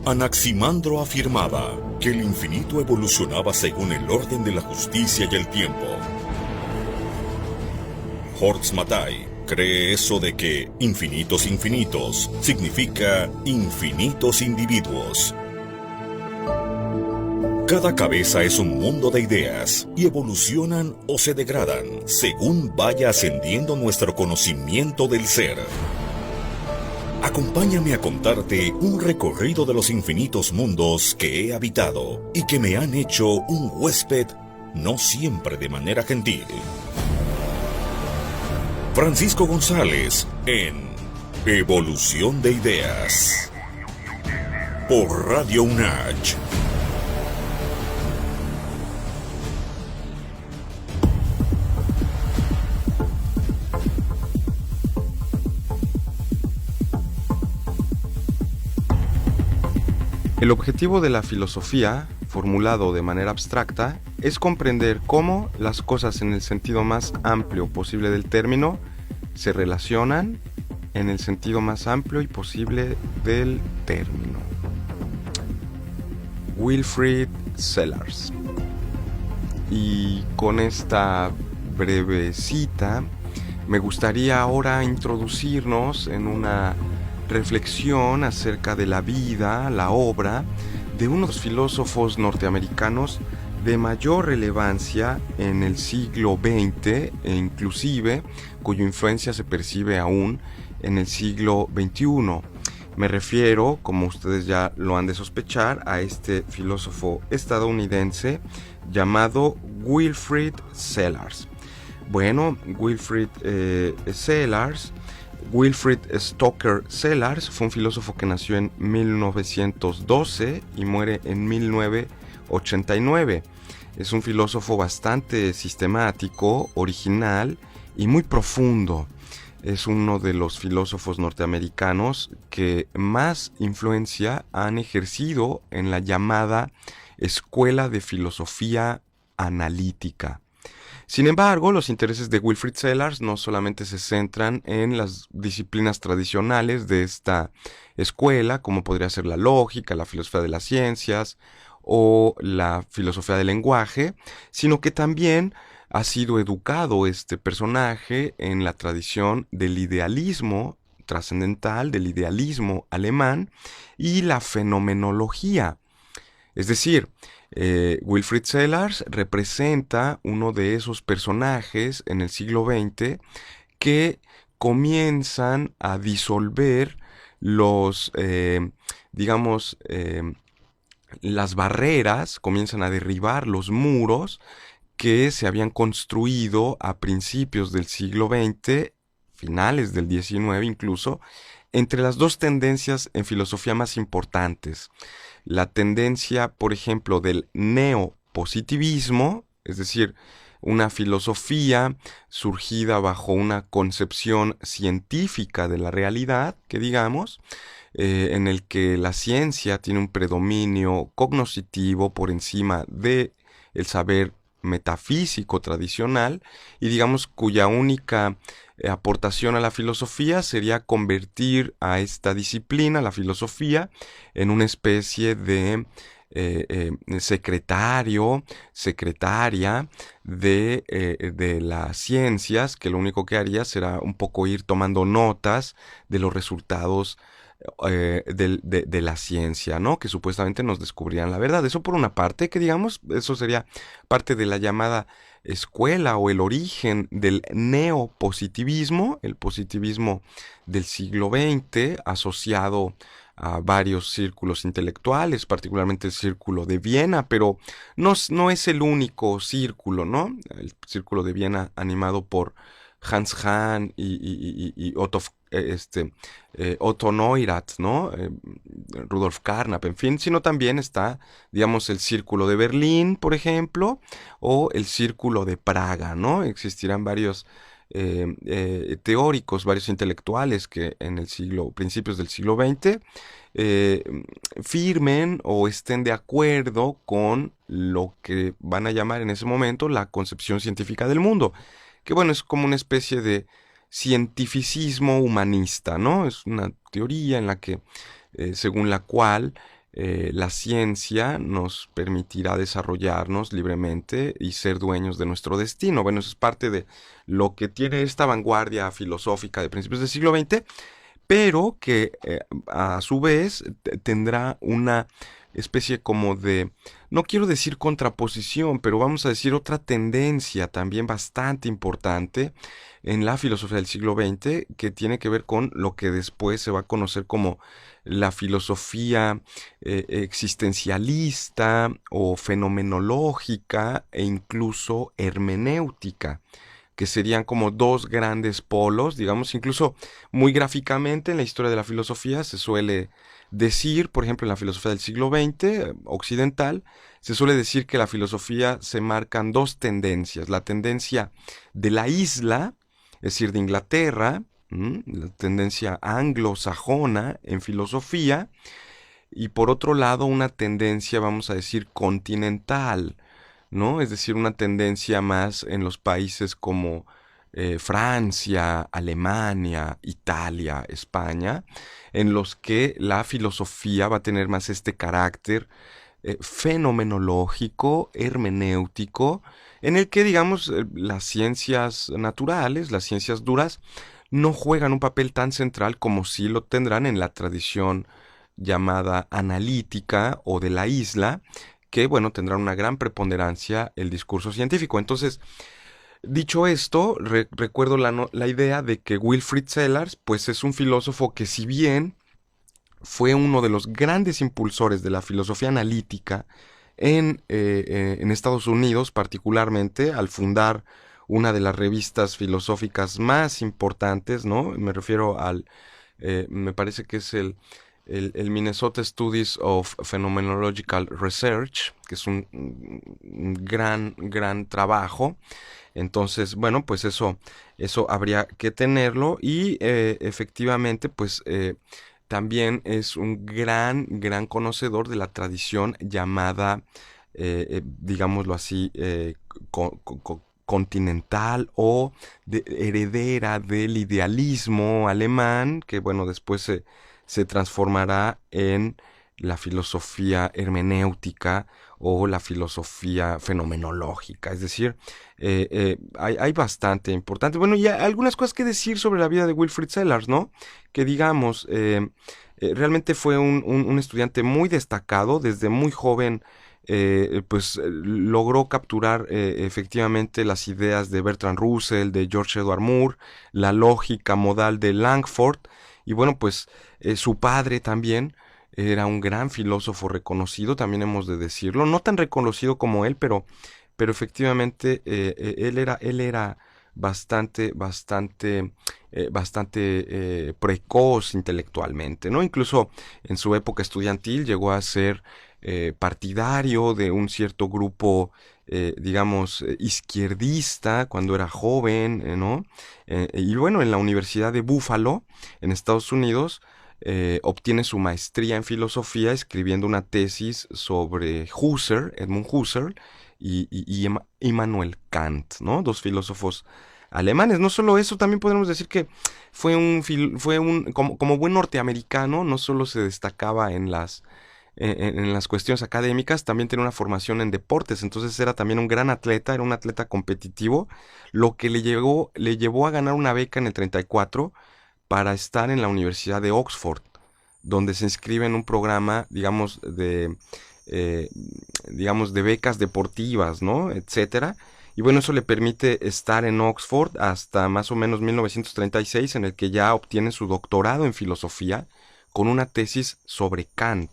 Anaximandro afirmaba que el infinito evolucionaba según el orden de la justicia y el tiempo. Horst Mattei cree eso de que infinitos infinitos significa infinitos individuos. Cada cabeza es un mundo de ideas y evolucionan o se degradan según vaya ascendiendo nuestro conocimiento del ser. Acompáñame a contarte un recorrido de los infinitos mundos que he habitado y que me han hecho un huésped, no siempre de manera gentil. Francisco González en Evolución de Ideas por Radio UNACH. El objetivo de la filosofía, formulado de manera abstracta, es comprender cómo las cosas en el sentido más amplio posible del término se relacionan en el sentido más amplio y posible del término. Wilfrid Sellars. Y con esta breve cita, me gustaría ahora introducirnos en una reflexión acerca de la vida, la obra de uno de los filósofos norteamericanos de mayor relevancia en el siglo XX e inclusive cuya influencia se percibe aún en el siglo XXI. Me refiero, como ustedes ya lo han de sospechar, a este filósofo estadounidense llamado Wilfrid Sellars. Bueno, Wilfrid Stoker Sellars fue un filósofo que nació en 1912 y muere en 1989. Es un filósofo bastante sistemático, original y muy profundo. Es uno de los filósofos norteamericanos que más influencia han ejercido en la llamada Escuela de Filosofía Analítica. Sin embargo, los intereses de Wilfrid Sellars no solamente se centran en las disciplinas tradicionales de esta escuela, como podría ser la lógica, la filosofía de las ciencias o la filosofía del lenguaje, sino que también ha sido educado este personaje en la tradición del idealismo trascendental, del idealismo alemán y la fenomenología. Es decir, Wilfrid Sellars representa uno de esos personajes en el siglo XX que comienzan a disolver las barreras, comienzan a derribar los muros que se habían construido a principios del siglo XX, finales del XIX incluso, entre las dos tendencias en filosofía más importantes. La tendencia, por ejemplo, del neopositivismo, es decir, una filosofía surgida bajo una concepción científica de la realidad, que digamos, en el que la ciencia tiene un predominio cognoscitivo por encima del saber metafísico tradicional y digamos cuya única aportación a la filosofía sería convertir a esta disciplina, la filosofía, en una especie de secretaria de las ciencias, que lo único que haría será un poco ir tomando notas de los resultados de la ciencia, ¿no? Que supuestamente nos descubrían la verdad. Eso por una parte, que digamos, eso sería parte de la llamada escuela o el origen del neopositivismo, el positivismo del siglo XX, asociado a varios círculos intelectuales, particularmente el Círculo de Viena, pero no es el único círculo, ¿no? El Círculo de Viena animado por Hans Hahn y Otto Neurath, ¿no? Rudolf Carnap, en fin, sino también está, digamos, el Círculo de Berlín, por ejemplo, o el Círculo de Praga, ¿no? Existirán varios teóricos, varios intelectuales que en principios del siglo XX, firmen o estén de acuerdo con lo que van a llamar en ese momento la concepción científica del mundo, que bueno, es como una especie de cientificismo humanista, ¿no? Es una teoría en la que, según la cual la ciencia nos permitirá desarrollarnos libremente y ser dueños de nuestro destino. Bueno, eso es parte de lo que tiene esta vanguardia filosófica de principios del siglo XX, pero que a su vez tendrá una especie como de, no quiero decir contraposición, pero vamos a decir otra tendencia también bastante importante en la filosofía del siglo XX, que tiene que ver con lo que después se va a conocer como la filosofía existencialista o fenomenológica e incluso hermenéutica, que serían como dos grandes polos, digamos, incluso muy gráficamente en la historia de la filosofía se suele decir, por ejemplo, en la filosofía del siglo XX occidental, se suele decir que la filosofía se marcan dos tendencias: la tendencia de la isla, es decir, de Inglaterra, la tendencia anglosajona en filosofía, y por otro lado una tendencia, vamos a decir, continental, ¿no? Es decir, una tendencia más en los países como Francia, Alemania, Italia, España, en los que la filosofía va a tener más este carácter fenomenológico, hermenéutico, en el que, digamos, las ciencias naturales, las ciencias duras, no juegan un papel tan central como sí lo tendrán en la tradición llamada analítica o de la isla, que, bueno, tendrán una gran preponderancia el discurso científico. Entonces, dicho esto, recuerdo la idea de que Wilfrid Sellars, pues es un filósofo que, si bien fue uno de los grandes impulsores de la filosofía analítica en Estados Unidos, particularmente al fundar una de las revistas filosóficas más importantes, ¿no? Me refiero me parece que es el Minnesota Studies of Phenomenological Research, que es un gran trabajo. Entonces, bueno, pues eso habría que tenerlo, y efectivamente, pues también es un gran conocedor de la tradición llamada, digámoslo así, continental o heredera del idealismo alemán, que, bueno, después se transformará en la filosofía hermenéutica o la filosofía fenomenológica. Es decir, hay bastante importante. Bueno, y hay algunas cosas que decir sobre la vida de Wilfrid Sellars, ¿no? Que, digamos, realmente fue un estudiante muy destacado. Desde muy joven pues logró capturar efectivamente las ideas de Bertrand Russell, de George Edward Moore, la lógica modal de Langford, y bueno, pues su padre también era un gran filósofo reconocido, también hemos de decirlo, no tan reconocido como él, pero efectivamente él era bastante precoz intelectualmente, ¿no? Incluso en su época estudiantil llegó a ser partidario de un cierto grupo, digamos, izquierdista cuando era joven, ¿no? Y bueno, en la Universidad de Buffalo, en Estados Unidos, obtiene su maestría en filosofía escribiendo una tesis sobre Husserl, Edmund Husserl, y Immanuel Kant, ¿no? Dos filósofos alemanes. No solo eso, también podemos decir que como buen norteamericano, no solo se destacaba en las cuestiones académicas, también tenía una formación en deportes. Entonces era también un gran atleta, era un atleta competitivo, lo que le llevó a ganar una beca en el 34 para estar en la Universidad de Oxford, donde se inscribe en un programa, digamos, de becas deportivas, ¿no? Etcétera. Y bueno, eso le permite estar en Oxford hasta más o menos 1936, en el que ya obtiene su doctorado en filosofía con una tesis sobre Kant,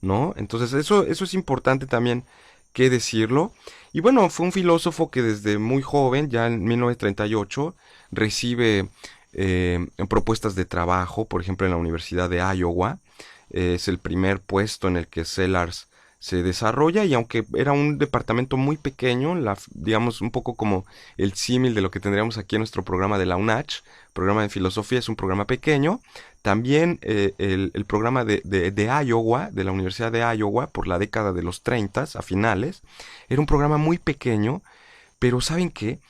¿no? Entonces eso es importante también que decirlo. Y bueno, fue un filósofo que desde muy joven, ya en 1938, recibe propuestas de trabajo, por ejemplo en la Universidad de Iowa. Es el primer puesto en el que Sellars se desarrolla, y aunque era un departamento muy pequeño, digamos un poco como el símil de lo que tendríamos aquí en nuestro programa de la UNACH, programa de filosofía, es un programa pequeño. También el programa de Iowa, de la Universidad de Iowa, por la década de los 30 a finales, era un programa muy pequeño, pero ¿saben qué?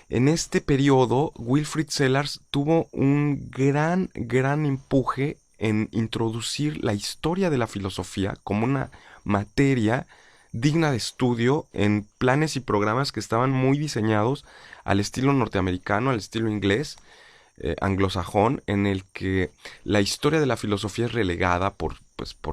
En este periodo, Wilfrid Sellars tuvo un gran empuje en introducir la historia de la filosofía como una materia digna de estudio en planes y programas que estaban muy diseñados al estilo norteamericano, al estilo inglés, anglosajón, en el que la historia de la filosofía es relegada por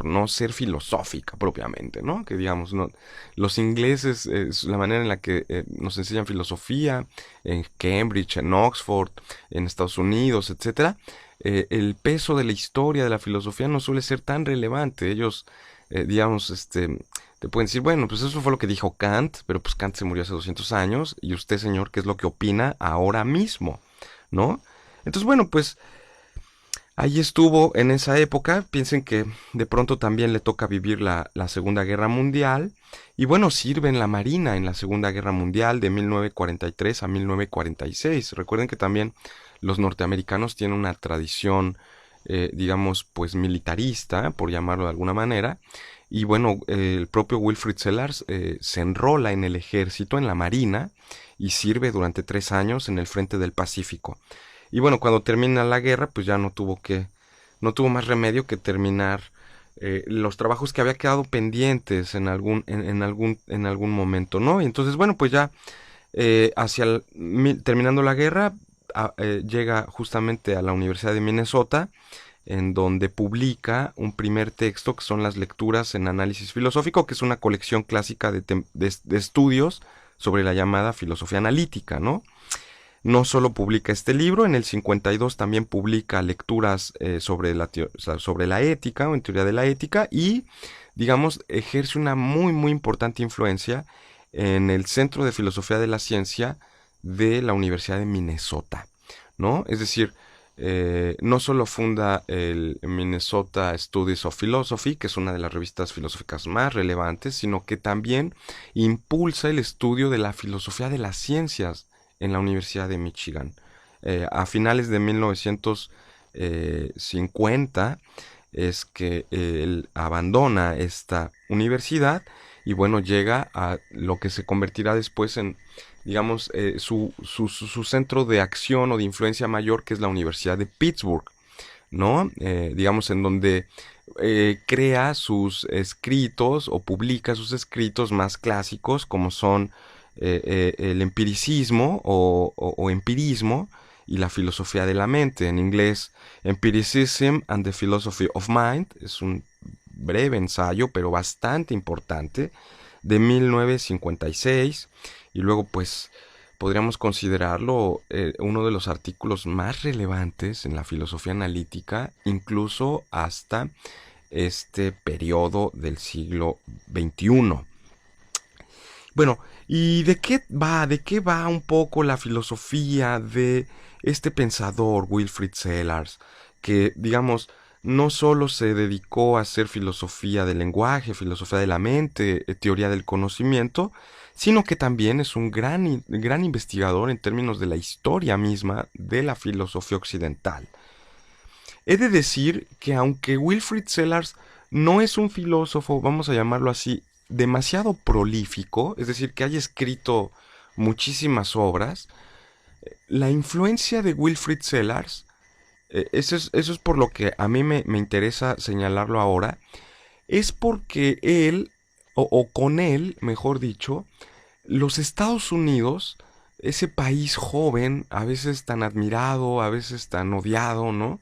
no ser filosófica propiamente, ¿no? Que digamos, no, los ingleses, la manera en la que nos enseñan filosofía, en Cambridge, en Oxford, en Estados Unidos, etcétera, el peso de la historia de la filosofía no suele ser tan relevante. Ellos, digamos, te pueden decir, bueno, pues eso fue lo que dijo Kant, pero pues Kant se murió hace 200 años, y usted, señor, ¿qué es lo que opina ahora mismo? ¿No? Entonces, bueno, pues ahí estuvo en esa época. Piensen que de pronto también le toca vivir la Segunda Guerra Mundial. Y bueno, sirve en la Marina en la Segunda Guerra Mundial de 1943 a 1946. Recuerden que también los norteamericanos tienen una tradición, digamos, pues militarista, por llamarlo de alguna manera. Y bueno, el propio Wilfrid Sellars se enrola en el ejército, en la Marina, y sirve durante 3 años en el frente del Pacífico. Y bueno, cuando termina la guerra, pues ya no tuvo más remedio que terminar los trabajos que había quedado pendientes en algún momento, ¿no? Y entonces, bueno, pues ya terminando la guerra, llega justamente a la Universidad de Minnesota, en donde publica un primer texto que son las lecturas en análisis filosófico, que es una colección clásica de estudios sobre la llamada filosofía analítica, ¿no? No solo publica este libro, en el 52 también publica lecturas sobre la ética o en teoría de la ética, y, digamos, ejerce una muy, muy importante influencia en el Centro de Filosofía de la Ciencia de la Universidad de Minnesota, ¿no? Es decir, no solo funda el Minnesota Studies of Philosophy, que es una de las revistas filosóficas más relevantes, sino que también impulsa el estudio de la filosofía de las ciencias en la Universidad de Michigan. A finales de 1950 es que él abandona esta universidad y bueno, llega a lo que se convertirá después en, digamos, su centro de acción o de influencia mayor, que es la Universidad de Pittsburgh, ¿no? Digamos, en donde crea sus escritos o publica sus escritos más clásicos, como son el empiricismo o empirismo y la filosofía de la mente. En inglés, Empiricism and the Philosophy of Mind. Es un breve ensayo, pero bastante importante, de 1956. Y luego, pues, podríamos considerarlo uno de los artículos más relevantes en la filosofía analítica, incluso hasta este periodo del siglo XXI. Bueno, ¿y de qué va? ¿De qué va un poco la filosofía de este pensador, Wilfrid Sellars? Que, digamos, no solo se dedicó a hacer filosofía del lenguaje, filosofía de la mente, teoría del conocimiento, sino que también es un gran investigador en términos de la historia misma de la filosofía occidental. He de decir que aunque Wilfrid Sellars no es un filósofo, vamos a llamarlo así, demasiado prolífico, es decir, que haya escrito muchísimas obras, la influencia de Wilfrid Sellars, eso es por lo que a mí me interesa señalarlo ahora, es porque él, o con él, mejor dicho, los Estados Unidos, ese país joven, a veces tan admirado, a veces tan odiado, ¿no?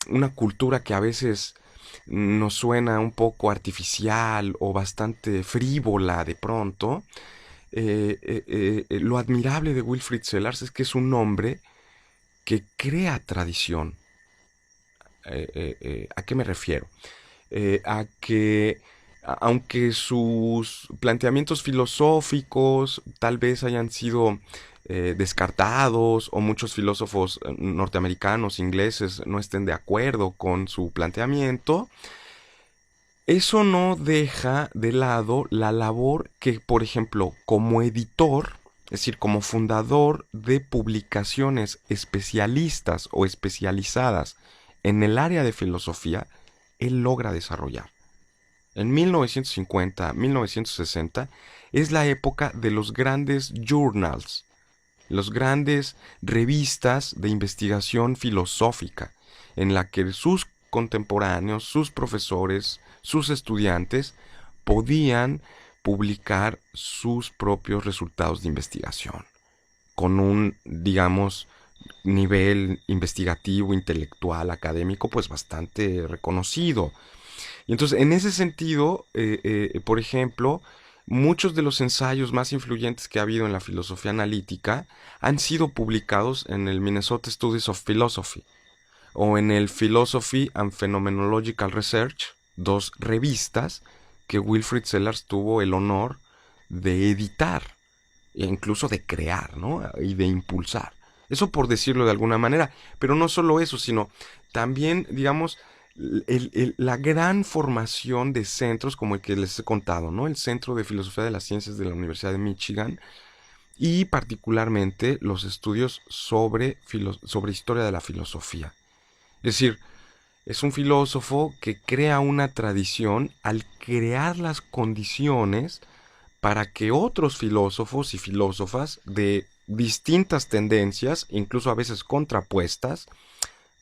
Una cultura que a veces nos suena un poco artificial o bastante frívola de pronto. Lo admirable de Wilfrid Sellars es que es un hombre que crea tradición. ¿A qué me refiero? A que aunque sus planteamientos filosóficos tal vez hayan sido descartados o muchos filósofos norteamericanos, ingleses no estén de acuerdo con su planteamiento, eso no deja de lado la labor que, por ejemplo, como editor, es decir, como fundador de publicaciones especialistas o especializadas en el área de filosofía, él logra desarrollar. En 1950, 1960, es la época de los grandes journals, los grandes revistas de investigación filosófica. en la que sus contemporáneos, sus profesores, sus estudiantes podían publicar sus propios resultados de investigación con un, digamos, nivel investigativo, intelectual, académico, pues bastante reconocido. Y entonces, en ese sentido, por ejemplo, muchos de los ensayos más influyentes que ha habido en la filosofía analítica han sido publicados en el Minnesota Studies of Philosophy o en el Philosophy and Phenomenological Research, dos revistas que Wilfrid Sellars tuvo el honor de editar e incluso de crear, ¿no? Y de impulsar. Eso por decirlo de alguna manera. Pero no solo eso, sino también, digamos, la gran formación de centros como el que les he contado, ¿no? El Centro de Filosofía de las Ciencias de la Universidad de Michigan y particularmente los estudios sobre historia de la filosofía. Es decir, es un filósofo que crea una tradición al crear las condiciones para que otros filósofos y filósofas de distintas tendencias, incluso a veces contrapuestas,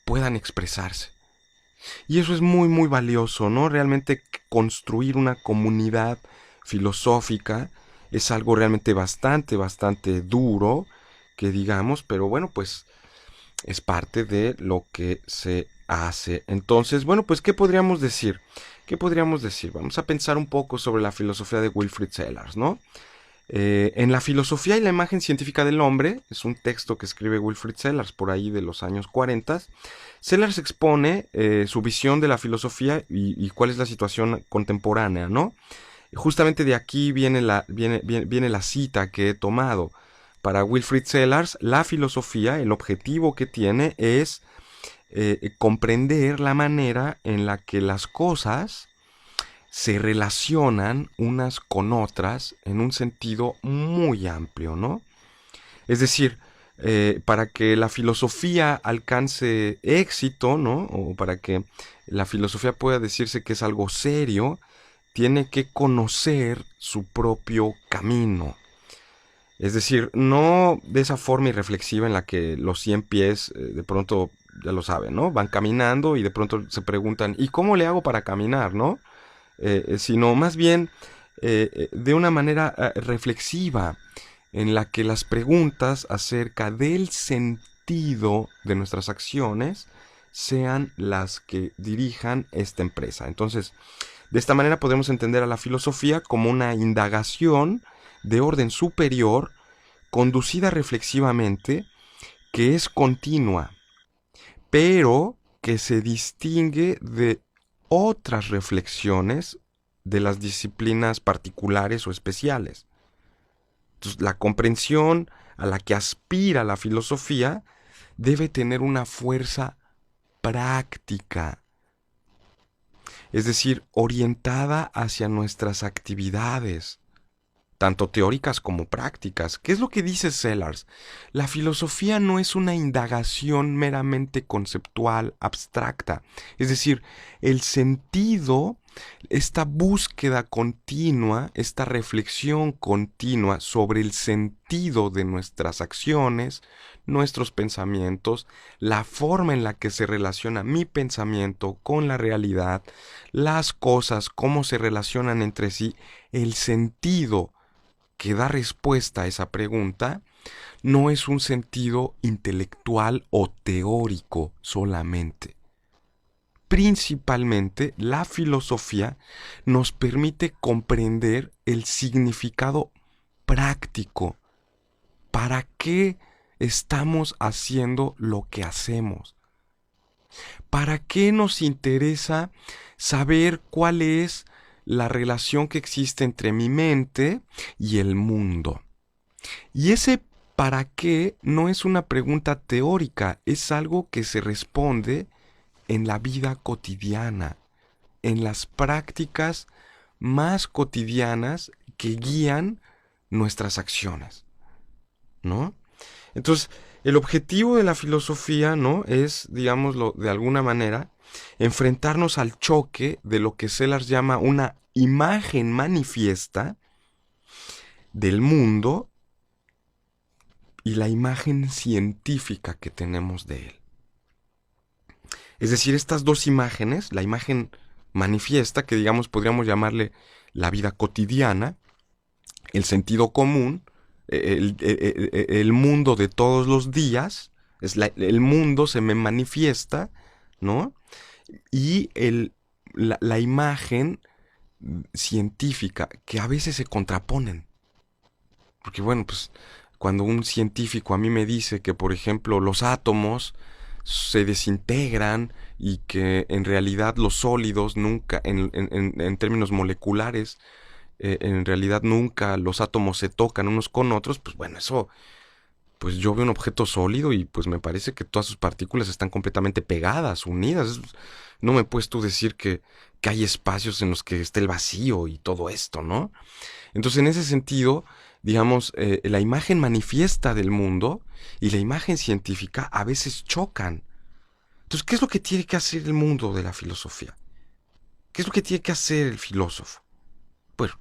puedan expresarse. Y eso es muy, muy valioso, ¿no? Realmente construir una comunidad filosófica es algo realmente bastante, bastante duro, que digamos, pero bueno, pues es parte de lo que se hace. Entonces, bueno, pues, ¿qué podríamos decir? ¿Qué podríamos decir? Vamos a pensar un poco sobre la filosofía de Wilfrid Sellars, ¿no? En la filosofía y la imagen científica del hombre, es un texto que escribe Wilfrid Sellars por ahí de los años 40. Sellars expone su visión de la filosofía y cuál es la situación contemporánea, ¿no? Justamente de aquí viene la cita que he tomado. Para Wilfrid Sellars, la filosofía, el objetivo que tiene es comprender la manera en la que las cosas se relacionan unas con otras en un sentido muy amplio, ¿no? Es decir, para que la filosofía alcance éxito, ¿no? O para que la filosofía pueda decirse que es algo serio, tiene que conocer su propio camino. Es decir, no de esa forma irreflexiva en la que los 100 pies de pronto, ya lo saben, ¿no? Van caminando y de pronto se preguntan, ¿y cómo le hago para caminar, no? Sino más bien de una manera reflexiva en la que las preguntas acerca del sentido de nuestras acciones sean las que dirijan esta empresa. Entonces, de esta manera podemos entender a la filosofía como una indagación de orden superior, conducida reflexivamente, que es continua, pero que se distingue de otras reflexiones de las disciplinas particulares o especiales. Entonces, la comprensión a la que aspira la filosofía debe tener una fuerza práctica, es decir, orientada hacia nuestras actividades, tanto teóricas como prácticas. ¿Qué es lo que dice Sellars? La filosofía no es una indagación meramente conceptual, abstracta. Es decir, el sentido, esta búsqueda continua, esta reflexión continua sobre el sentido de nuestras acciones, nuestros pensamientos, la forma en la que se relaciona mi pensamiento con la realidad, las cosas, cómo se relacionan entre sí, el sentido que da respuesta a esa pregunta no es un sentido intelectual o teórico solamente. Principalmente, la filosofía nos permite comprender el significado práctico. ¿Para qué estamos haciendo lo que hacemos? ¿Para qué nos interesa saber cuál es la relación que existe entre mi mente y el mundo? Y ese ¿para qué? No es una pregunta teórica, es algo que se responde en la vida cotidiana, en las prácticas más cotidianas que guían nuestras acciones, ¿no? Entonces, el objetivo de la filosofía, ¿no?, es, digámoslo de alguna manera, enfrentarnos al choque de lo que Sellars llama una imagen manifiesta del mundo y la imagen científica que tenemos de él. Es decir, estas dos imágenes, la imagen manifiesta, que digamos podríamos llamarle la vida cotidiana, el sentido común, el mundo de todos los días, el mundo se me manifiesta, ¿no? Y la imagen científica, que a veces se contraponen. Porque bueno, pues cuando un científico a mí me dice que, por ejemplo, los átomos se desintegran y que en realidad los sólidos nunca, en términos moleculares, en realidad nunca los átomos se tocan unos con otros, pues bueno, eso, pues yo veo un objeto sólido y pues me parece que todas sus partículas están completamente pegadas, unidas. No me puedes tú decir que hay espacios en los que esté el vacío y todo esto, ¿no? Entonces, en ese sentido, digamos, la imagen manifiesta del mundo y la imagen científica a veces chocan. Entonces, ¿qué es lo que tiene que hacer el mundo de la filosofía? ¿Qué es lo que tiene que hacer el filósofo? Bueno,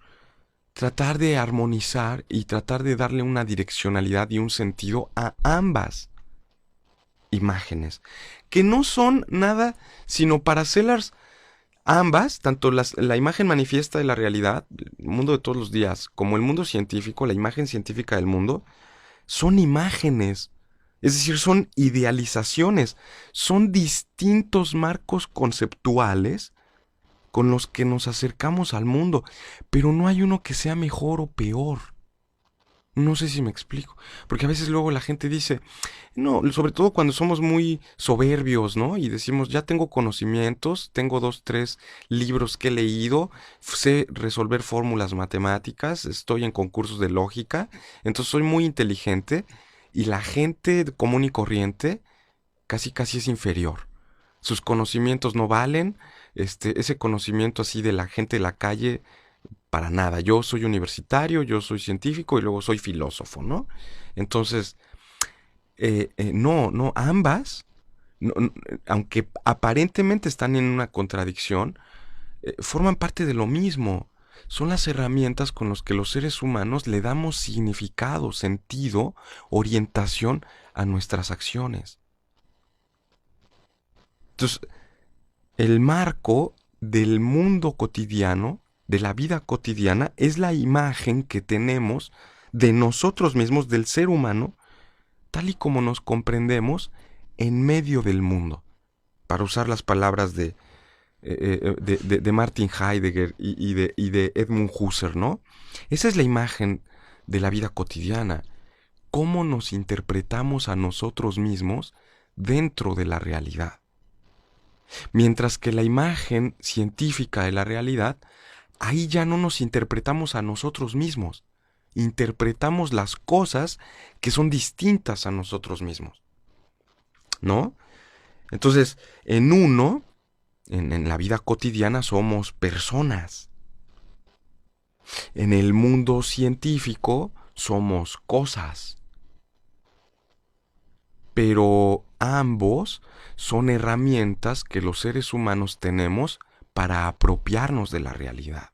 tratar de armonizar y tratar de darle una direccionalidad y un sentido a ambas imágenes, que no son nada sino para Sellars. Ambas, tanto la imagen manifiesta de la realidad, el mundo de todos los días, como el mundo científico, la imagen científica del mundo, son imágenes, es decir, son idealizaciones, son distintos marcos conceptuales con los que nos acercamos al mundo, pero no hay uno que sea mejor o peor. No sé si me explico, porque a veces luego la gente dice, no, sobre todo cuando somos muy soberbios, ¿no? Y decimos, ya tengo conocimientos, tengo 2, 3 libros que he leído, sé resolver fórmulas matemáticas, estoy en concursos de lógica, entonces soy muy inteligente y la gente común y corriente casi es inferior. Sus conocimientos no valen, ese conocimiento así de la gente de la calle, para nada. Yo soy universitario, yo soy científico y luego soy filósofo, ¿no? Entonces, no, ambas, aunque aparentemente están en una contradicción, forman parte de lo mismo. Son las herramientas con las que los seres humanos le damos significado, sentido, orientación a nuestras acciones. Entonces, el marco del mundo cotidiano, de la vida cotidiana, es la imagen que tenemos de nosotros mismos, del ser humano, tal y como nos comprendemos en medio del mundo. Para usar las palabras de Martin Heidegger y de Edmund Husserl, ¿no? Esa es la imagen de la vida cotidiana. Cómo nos interpretamos a nosotros mismos dentro de la realidad. Mientras que la imagen científica de la realidad, ahí ya no nos interpretamos a nosotros mismos. Interpretamos las cosas que son distintas a nosotros mismos, ¿no? Entonces, en la vida cotidiana somos personas. En el mundo científico somos cosas. Pero ambos son herramientas que los seres humanos tenemos para apropiarnos de la realidad.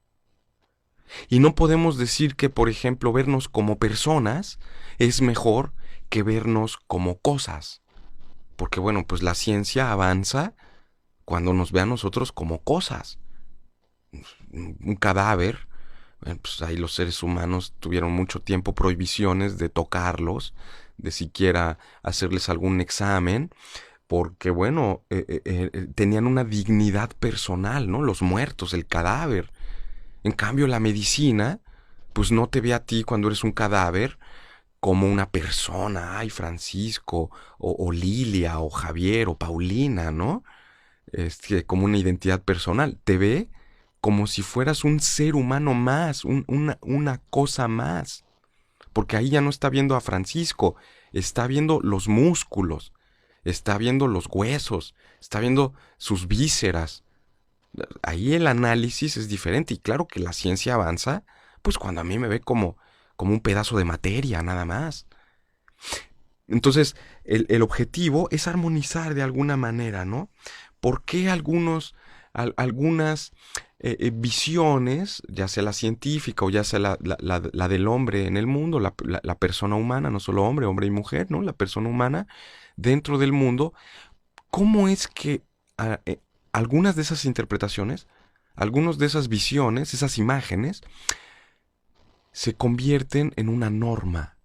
Y no podemos decir que, por ejemplo, vernos como personas es mejor que vernos como cosas. Porque, bueno, pues la ciencia avanza cuando nos ve a nosotros como cosas. Un cadáver, pues ahí los seres humanos tuvieron mucho tiempo prohibiciones de tocarlos, de siquiera hacerles algún examen, porque, bueno, tenían una dignidad personal, ¿no? Los muertos, el cadáver. En cambio, la medicina, pues no te ve a ti cuando eres un cadáver como una persona, ay, Francisco, o Lilia, o Javier, o Paulina, ¿no? Como una identidad personal. Te ve como si fueras un ser humano más, una cosa más. Porque ahí ya no está viendo a Francisco, está viendo los músculos, está viendo los huesos, está viendo sus vísceras. Ahí el análisis es diferente y claro que la ciencia avanza, pues cuando a mí me ve como un pedazo de materia, nada más. Entonces, el objetivo es armonizar de alguna manera, ¿no? ¿Por qué algunas visiones, ya sea la científica o ya sea la del hombre en el mundo, la persona humana, no solo hombre y mujer, ¿no? La persona humana dentro del mundo, ¿cómo es que algunas de esas interpretaciones, algunas de esas visiones, esas imágenes, se convierten en una norma,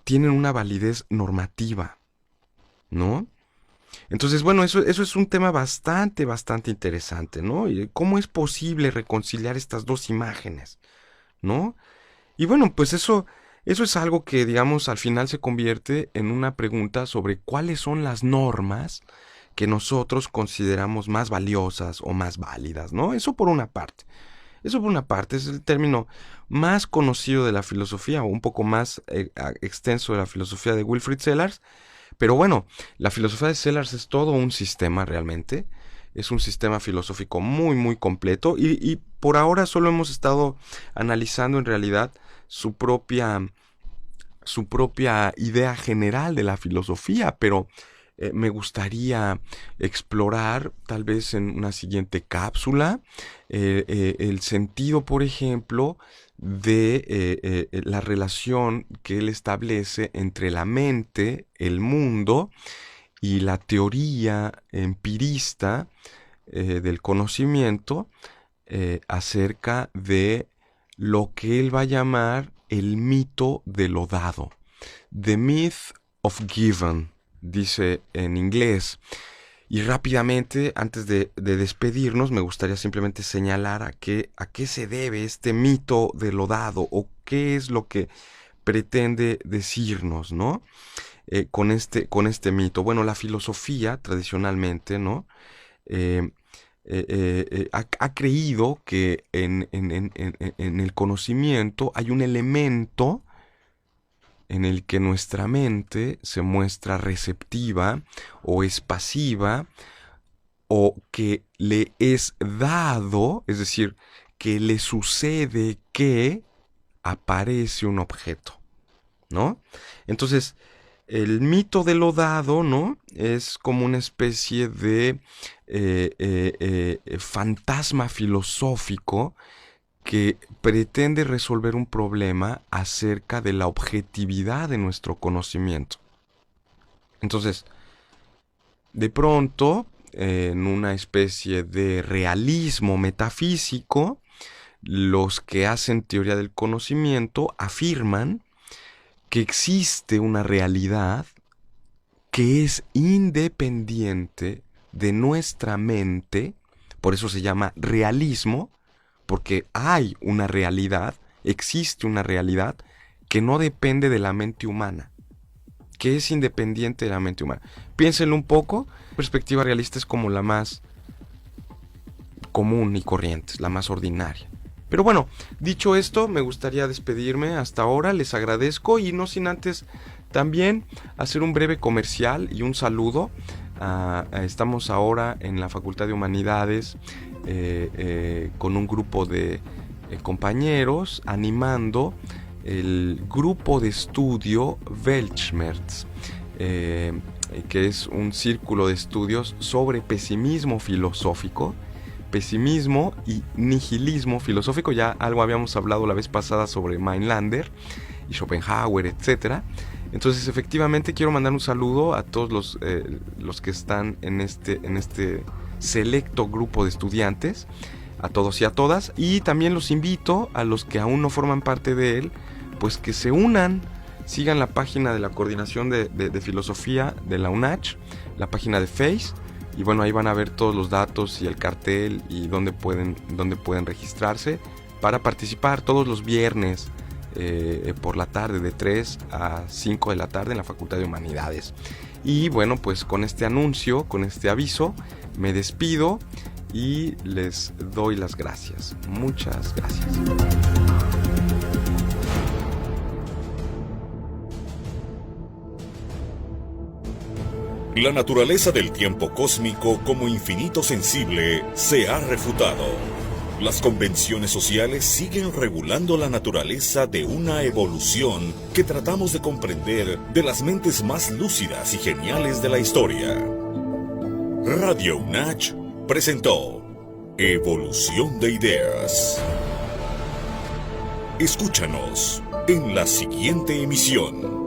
tienen una validez normativa, ¿no? Entonces, bueno, eso es un tema bastante interesante, ¿no? Y ¿cómo es posible reconciliar estas dos imágenes, ¿no? Y bueno, pues eso es algo que, digamos, al final se convierte en una pregunta sobre cuáles son las normas que nosotros consideramos más valiosas o más válidas, ¿no? Eso por una parte. Eso por una parte es el término más conocido de la filosofía o un poco más extenso de la filosofía de Wilfrid Sellars. Pero bueno, la filosofía de Sellars es todo un sistema realmente. Es un sistema filosófico muy completo y por ahora solo hemos estado analizando en realidad su propia idea general de la filosofía, pero me gustaría explorar tal vez en una siguiente cápsula el sentido, por ejemplo, de la relación que él establece entre la mente, el mundo y la teoría empirista del conocimiento acerca de lo que él va a llamar el mito de lo dado. The Myth of Given, dice en inglés. Y rápidamente, antes de despedirnos, me gustaría simplemente señalar a qué se debe este mito de lo dado o qué es lo que pretende decirnos, ¿no? Con este mito. Bueno, la filosofía tradicionalmente, ¿no? Ha creído que en el conocimiento hay un elemento en el que nuestra mente se muestra receptiva o es pasiva o que le es dado, es decir, que le sucede que aparece un objeto, ¿no? Entonces, el mito de lo dado, ¿no? Es como una especie de fantasma filosófico que pretende resolver un problema acerca de la objetividad de nuestro conocimiento. Entonces, de pronto, en una especie de realismo metafísico, los que hacen teoría del conocimiento afirman que existe una realidad que es independiente de nuestra mente, por eso se llama realismo, porque hay una realidad, existe una realidad que no depende de la mente humana, que es independiente de la mente humana. Piénsenlo un poco, la perspectiva realista es como la más común y corriente, la más ordinaria. Pero bueno, dicho esto, me gustaría despedirme hasta ahora, les agradezco y no sin antes también hacer un breve comercial y un saludo. Estamos ahora en la Facultad de Humanidades con un grupo de compañeros animando el grupo de estudio Weltschmerz, que es un círculo de estudios sobre pesimismo filosófico, pesimismo y nihilismo filosófico. Ya algo habíamos hablado la vez pasada sobre Meinlander y Schopenhauer, etc. Entonces, efectivamente, quiero mandar un saludo a todos los que están en este selecto grupo de estudiantes, a todos y a todas, y también los invito a los que aún no forman parte de él, pues que se unan, sigan la página de la Coordinación de Filosofía de la UNACH, la página de Face, y bueno, ahí van a ver todos los datos y el cartel y dónde pueden registrarse para participar todos los viernes por la tarde de 3 a 5 de la tarde en la Facultad de Humanidades. Y bueno, pues con este anuncio, con este aviso, me despido y les doy las gracias. Muchas gracias. La naturaleza del tiempo cósmico como infinito sensible se ha refutado. Las convenciones sociales siguen regulando la naturaleza de una evolución que tratamos de comprender de las mentes más lúcidas y geniales de la historia. Radio UNACH presentó Evolución de Ideas. Escúchanos en la siguiente emisión.